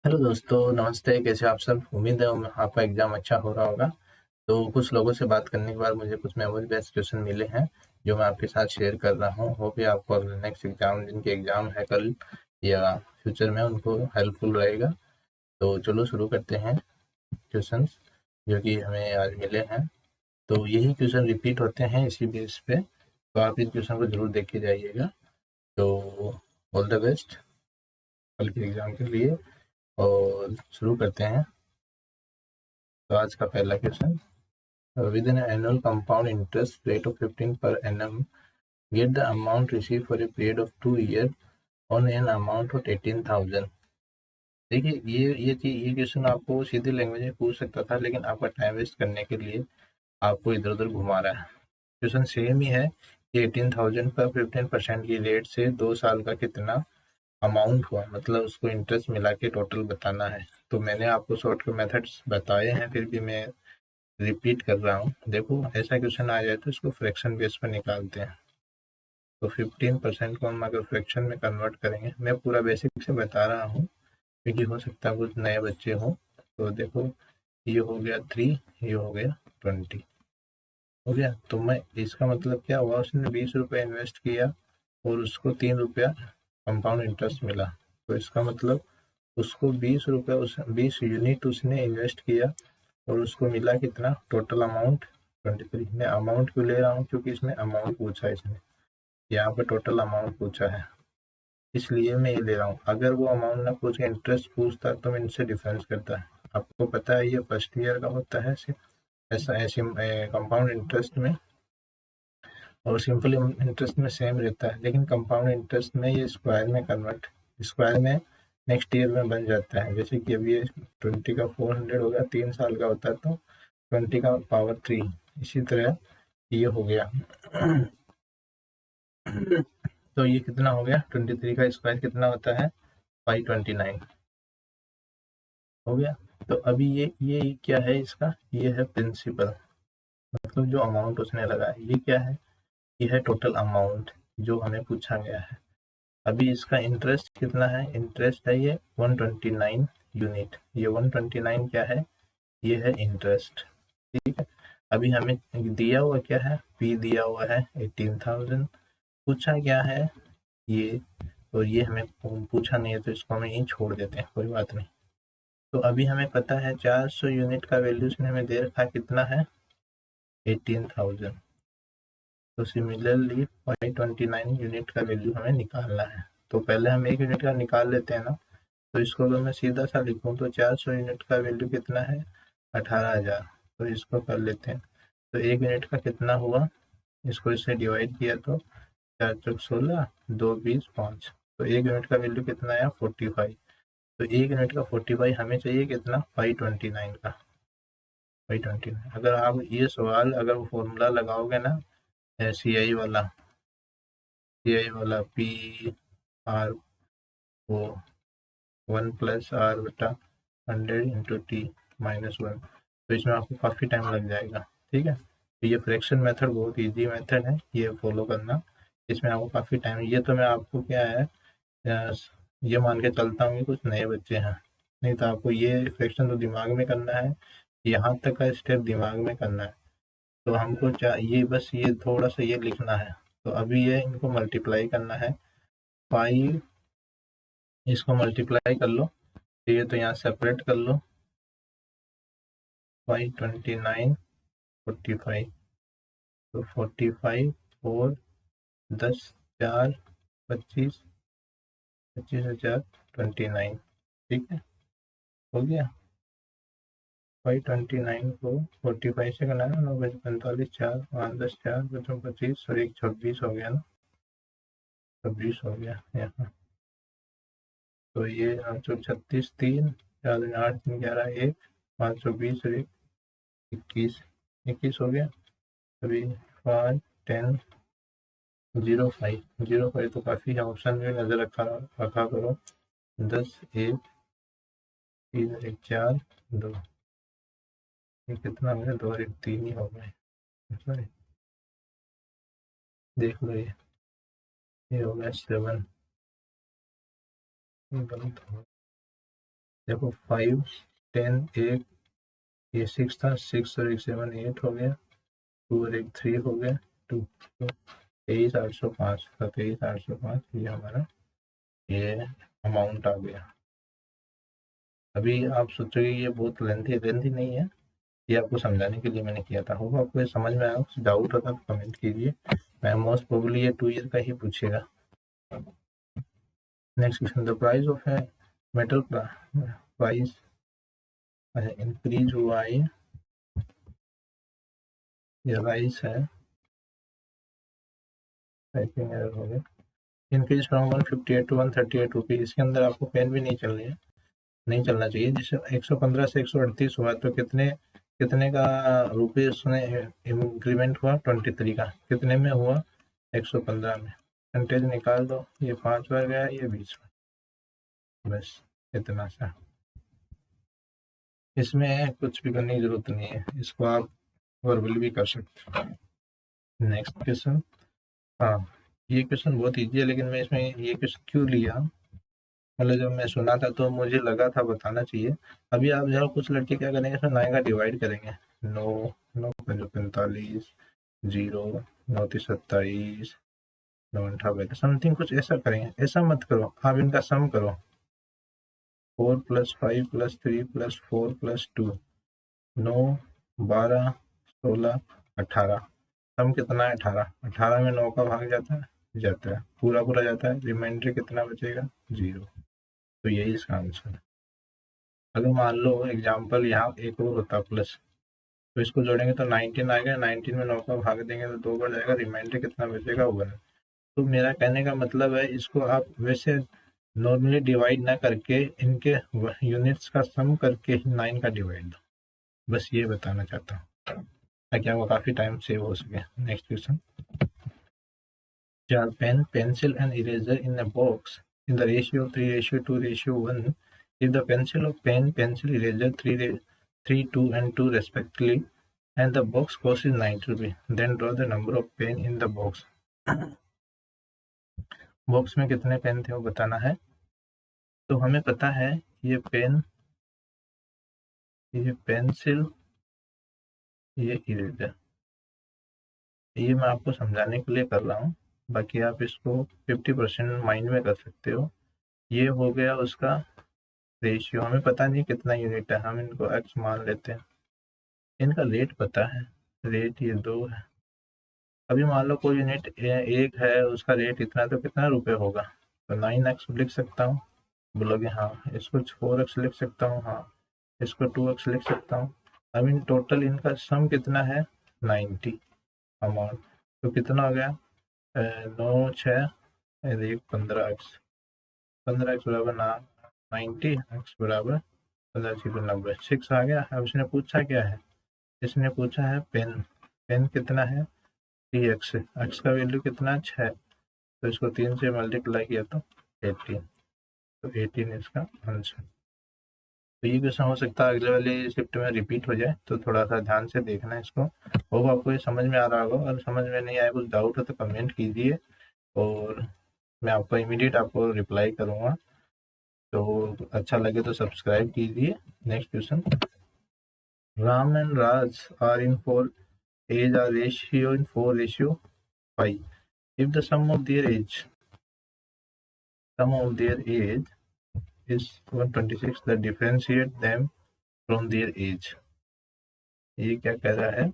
Hello दोस्तों, नमस्ते। कैसे आप सब? उम्मीद है आपका एग्ज़ाम अच्छा हो रहा होगा। तो कुछ लोगों से बात करने के बाद मुझे कुछ मेमोरी बेस्ड क्वेश्चन मिले हैं, जो मैं आपके साथ शेयर कर रहा हूँ। होप कि आपको अगले नेक्स्ट एग्ज़ाम जिनके एग्ज़ाम है कल या फ्यूचर में, उनको हेल्पफुल रहेगा। तो चलो शुरू करते हैं क्वेश्चंस जो कि हमें आज मिले हैं। तो यही क्वेश्चन रिपीट होते हैं इसी बेस पे, तो आप इन क्वेश्चन को ज़रूर देख के जाइएगा। तो ऑल द बेस्ट कल के एग्ज़ाम के लिए, और शुरू करते हैं। तो आज का पहला question, with an annual compound interest rate of 15 per annum, get the amount received for a period of 2 years on an amount of 18,000। देखिए, ये क्वेश्चन आपको सीधी लैंग्वेज में पूछ सकता था, लेकिन आपका टाइम वेस्ट करने के लिए आपको इधर उधर घुमा रहा है। क्वेश्चन सेम ही है कि 18,000 पर 15% की रेट से 2 साल का कितना अमाउंट हुआ, मतलब उसको इंटरेस्ट मिला के टोटल बताना है। तो मैंने आपको शॉर्टकट मेथड्स बताए हैं, फिर भी मैं रिपीट कर रहा हूँ। देखो, ऐसा क्वेश्चन आ जाए तो इसको फ्रैक्शन बेस पर निकालते हैं। तो 15% को हम अगर फ्रैक्शन में कन्वर्ट करेंगे, मैं पूरा बेसिक से बता रहा हूँ क्योंकि हो सकता है कुछ नए बच्चे हों। तो देखो, ये हो गया 3, ये हो गया 20, हो गया। तो मैं इसका मतलब क्या हुआ, उसने 20 रुपये इन्वेस्ट किया और उसको 3 रुपया कंपाउंड इंटरेस्ट मिला। तो इसका मतलब उसको 20 रुपये, 20 यूनिट उसने इन्वेस्ट किया और उसको मिला कितना, टोटल अमाउंट 23। मैं अमाउंट क्यों ले रहा हूँ, क्योंकि इसमें अमाउंट पूछा है, इसने यहाँ पे टोटल अमाउंट पूछा है, इसलिए मैं ये ले रहा हूँ। अगर वो अमाउंट ना पूछ के इंटरेस्ट पूछता तो मैं इनसे डिफरेंस करता है। आपको पता है ये फर्स्ट ईयर का होता है ऐसा ऐसे कंपाउंड इंटरेस्ट में और सिंपल इंटरेस्ट में सेम रहता है, लेकिन कंपाउंड इंटरेस्ट में ये स्क्वायर में कन्वर्ट, स्क्वायर में नेक्स्ट ईयर में बन जाता है। जैसे कि अभी ये 20 का 400 हो गया, 3 साल का होता है तो 20 का पावर 3। इसी तरह ये हो गया। तो ये कितना हो गया, 23 का स्क्वायर कितना होता है, 529 हो गया। तो अभी ये क्या है इसका, ये है प्रिंसिपल, मतलब जो अमाउंट उसने लगाया। ये क्या है, ये है टोटल अमाउंट जो हमें पूछा गया है। अभी इसका इंटरेस्ट कितना है, इंटरेस्ट है ये 129 यूनिट। ये 129 क्या है, ये है इंटरेस्ट। ठीक है। अभी हमें दिया हुआ क्या है, पी दिया हुआ है 18,000, पूछा क्या है ये, और ये हमें पूछा नहीं है, तो इसको हमें यहीं छोड़ देते हैं, कोई बात नहीं। तो अभी हमें पता है 400 यूनिट का वैल्यू उसने हमें दे रखा कितना है, 18,000। तो सिमिलरली 529 यूनिट का वैल्यू हमें निकालना है। तो पहले हम 1 यूनिट का निकाल लेते हैं ना। तो इसको अगर मैं सीधा सा लिखूँ तो 400 यूनिट का वैल्यू कितना है, 18,000। तो इसको कर लेते हैं। तो 1 यूनिट का कितना हुआ, इसको इससे डिवाइड किया तो 4 चौक 16, 2 20 5। तो 1 यूनिट का वैल्यू कितना आया, 45। तो 1 यूनिट का 45 हमें चाहिए कितना, 529 का, 529। अगर आप ये सवाल, अगर वो फॉर्मूला लगाओगे ना, सी आई वाला पी आर वो 1+r/100 × t-1, तो इसमें आपको काफ़ी टाइम लग जाएगा। ठीक है। तो ये फ्रैक्शन मेथड बहुत इजी मेथड है, ये फॉलो करना। इसमें आपको काफ़ी टाइम, ये तो मैं आपको क्या है, ये मान के चलता हूँ कि कुछ नए बच्चे हैं, नहीं तो आपको ये फ्रैक्शन तो दिमाग में करना है, यहाँ तक का स्टेप दिमाग में करना है। तो हमको ये बस ये थोड़ा सा ये लिखना है। तो अभी ये इनको मल्टीप्लाई करना है, 5, इसको मल्टीप्लाई कर लो, तो ये तो यहाँ सेपरेट कर लो, 529 45। तो 45 4 10 4 25, 25,000 29। ठीक है, हो गया। 529 को 45 से करना है, 9 बजे 45, 4 5 10 4 बचो 25 और 1 26 हो गया ना, 26 हो गया यहाँ। तो ये 936 3 4 दिन 8 3 11 1 520 और 1 21, 21 हो गया। अभी 5 10 05 तो काफ़ी है, ऑप्शन में नज़र रखा करो। 10 1 3 1 4 2, ये कितना हो गया, 2 और 1 3 ही हो गए, सॉरी, देख लो ये हो गया 7, गलत हो देखो 5 10 1 ये 6 था, 6 और 1 7 8 हो गया, 2 और 1 3 हो गया, 2 23,805, 23,805 ये हमारा ये अमाउंट आ गया। अभी आप सोचोगे ये बहुत लेंथी लेंथी नहीं है, ये आपको समझाने के लिए मैंने किया था। होगा आपको ये समझ में आया, कुछ डाउट होता तो कमेंट कीजिए। मैं मोस्ट प्रोबेबली ये 2 ईयर का ही पूछेगा। Next question, the price of है मेटल प्राइस इंक्रीज हुआ है, ये राइस है, टाइपिंग एरर हो गया, इंक्रीज फ्रॉम 158 टू 138 रुपीज। इसके अंदर आपको पेन भी नहीं चल रही है, नहीं चलना चाहिए। जैसे 115 से 138 हुआ तो कितने कितने का रुपये उसने इंक्रीमेंट हुआ, 23 का। कितने में हुआ, 115 में। परसेंटेज निकाल दो, ये 5 बार गया, ये 20 बार, बस इतना सा। इसमें कुछ भी करने की जरूरत नहीं है, इसको आप वर्बल भी कर सकते हो। नेक्स्ट क्वेश्चन, हाँ ये क्वेश्चन बहुत ईजी है, लेकिन मैं इसमें ये क्वेश्चन क्यों लिया, मतलब जब मैं सुना था तो मुझे लगा था बताना चाहिए। अभी आप जरा कुछ लड़के क्या करेंगे, इसमें 9 का डिवाइड करेंगे, 9 9 5 45 0 9 3 27 9 58 समथिंग कुछ ऐसा करेंगे। ऐसा मत करो, आप इनका सम करो, 4 + 5 + 3 + 4 + 2 9 12 16 18। सम कितना है, 18। 18 में 9 का भाग जाता है, पूरा पूरा जाता है, रिमाइंडर कितना बचेगा, 0। तो यही इसका आंसर है। अगर मान लो एग्जाम्पल यहाँ एक और होता प्लस, तो इसको जोड़ेंगे तो 19 आएगा, 19 में 9 का भाग देंगे तो 2 बार जाएगा, रिमाइंडर कितना बचेगा, 1। तो मेरा कहने का मतलब है, इसको आप वैसे नॉर्मली डिवाइड ना करके इनके यूनिट्स का सम करके 9 का डिवाइड दो, बस ये बताना चाहता हूँ, ताकि आपको काफ़ी टाइम सेव हो सके। Next question, jar pen, pencil and eraser in a box in the ratio 3:2:1. If the pencil of pen, pencil, eraser 3, 2 and 2 respectively, and the box cost is 90 rupees, then draw the number of pen in the box. Box में कितने pen थे वो बताना है। तो हमें पता है ये पेन, ये पेंसिल, ये इरेजर, ये मैं आपको समझाने के लिए कर रहा हूँ, बाकी आप इसको 50% माइंड में कर सकते हो। ये हो गया उसका रेशियो, हमें पता नहीं कितना यूनिट है, हम इनको x मान लेते हैं। इनका रेट पता है, रेट ये 2 है। अभी मान लो कोई यूनिट 1 है, उसका रेट इतना, तो कितना रुपए होगा, तो 9x लिख सकता हूँ। बोलोगे हाँ। इसको 4x लिख सकता हूँ, हाँ। इसको 2x लिख सकता हूँ। अब इन टोटल इनका सम कितना है, 90 अमाउंट। तो कितना हो गया, 9 6 1 15x, 15x बराबर ना 90, x बराबर 15 90, 6 आ गया। अब इसने पूछा क्या है, इसने पूछा है पेन, पेन कितना है 3x, x का वैल्यू कितना 6, तो इसको 3 से मल्टीप्लाई किया तो 18, तो 18 इसका आंसर। तो ये क्वेश्चन हो सकता है अगले वाले शिफ्ट में रिपीट हो जाए, तो थोड़ा सा ध्यान से देखना है इसको। होप आपको ये समझ में आ रहा होगा, और समझ में नहीं आया, कुछ डाउट हो तो कमेंट कीजिए, और मैं आपको इमीडिएट आपको रिप्लाई करूँगा। तो अच्छा लगे तो सब्सक्राइब कीजिए। Next question, Ram and Raj are in for age are ratio in 4:5. If the sum of their age is 126, then differentiate them from their age. ये क्या कह रहा है,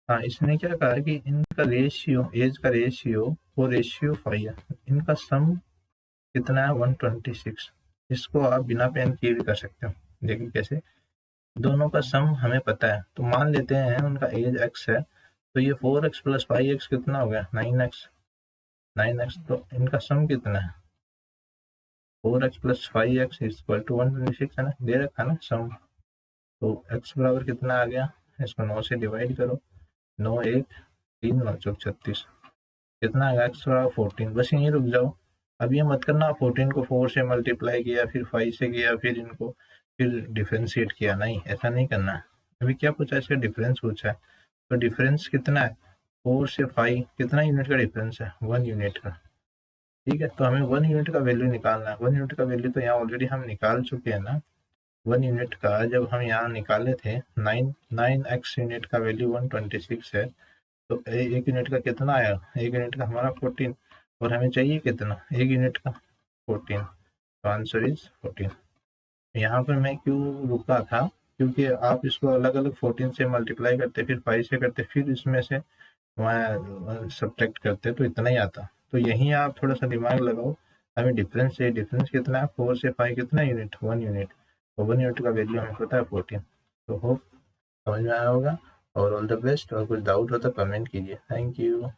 हाँ इसने क्या कहा कि इनका रेशियो, एज का रेशियो 4:5 है, इनका सम कितना है 126। इसको आप बिना पेन किए भी कर सकते हो, देखिए कैसे। दोनों का सम हमें पता है, तो मान लेते हैं उनका एज x है, तो ये 4x + 5x कितना हो गया, 9x। 9x, तो इनका सम कितना है, 4x + 5x = 126 है ना, दे रखा ना सम। तो x बराबर कितना आ गया, इसको 9 से डिवाइड करो, 9 1 3 9 4 36, कितना आएगा x बराबर 14। बस यहीं रुक जाओ, अब ये मत करना 14 को 4 से मल्टीप्लाई किया, फिर 5 से किया, फिर इनको फिर डिफ्रेंशिएट किया, नहीं ऐसा नहीं करना है। अभी क्या पूछा है, इसका डिफरेंस पूछा है, तो डिफरेंस कितना है, 4 से 5 कितना यूनिट का डिफरेंस है, 1 यूनिट का। ठीक है, तो हमें 1 यूनिट का वैल्यू निकालना है। 1 यूनिट का वैल्यू तो यहाँ ऑलरेडी हम निकाल चुके हैं ना। 1 यूनिट का जब हम यहाँ निकाले थे 9x यूनिट का वैल्यू 126 है, तो एक यूनिट का कितना आया? एक यूनिट का हमारा 14, और हमें चाहिए कितना? एक यूनिट का 14, तो आंसर इज 14। यहाँ पर मैं क्यों रुका था, क्योंकि आप इसको अलग अलग 14 से मल्टीप्लाई करते, फिर 5 से करते, फिर इसमें से वहाँ सब्ट्रैक्ट करते तो इतना ही आता। तो यहीं आप थोड़ा सा दिमाग लगाओ, हमें डिफरेंस है, डिफरेंस कितना है? 4 से 5 कितना यूनिट? 1 यूनिट, तो 1 यूनिट का वैल्यू हमें पता है 14। तो होप समझ में आया होगा, और ऑल द बेस्ट। और कुछ डाउट हो तो कमेंट कीजिए। Thank you.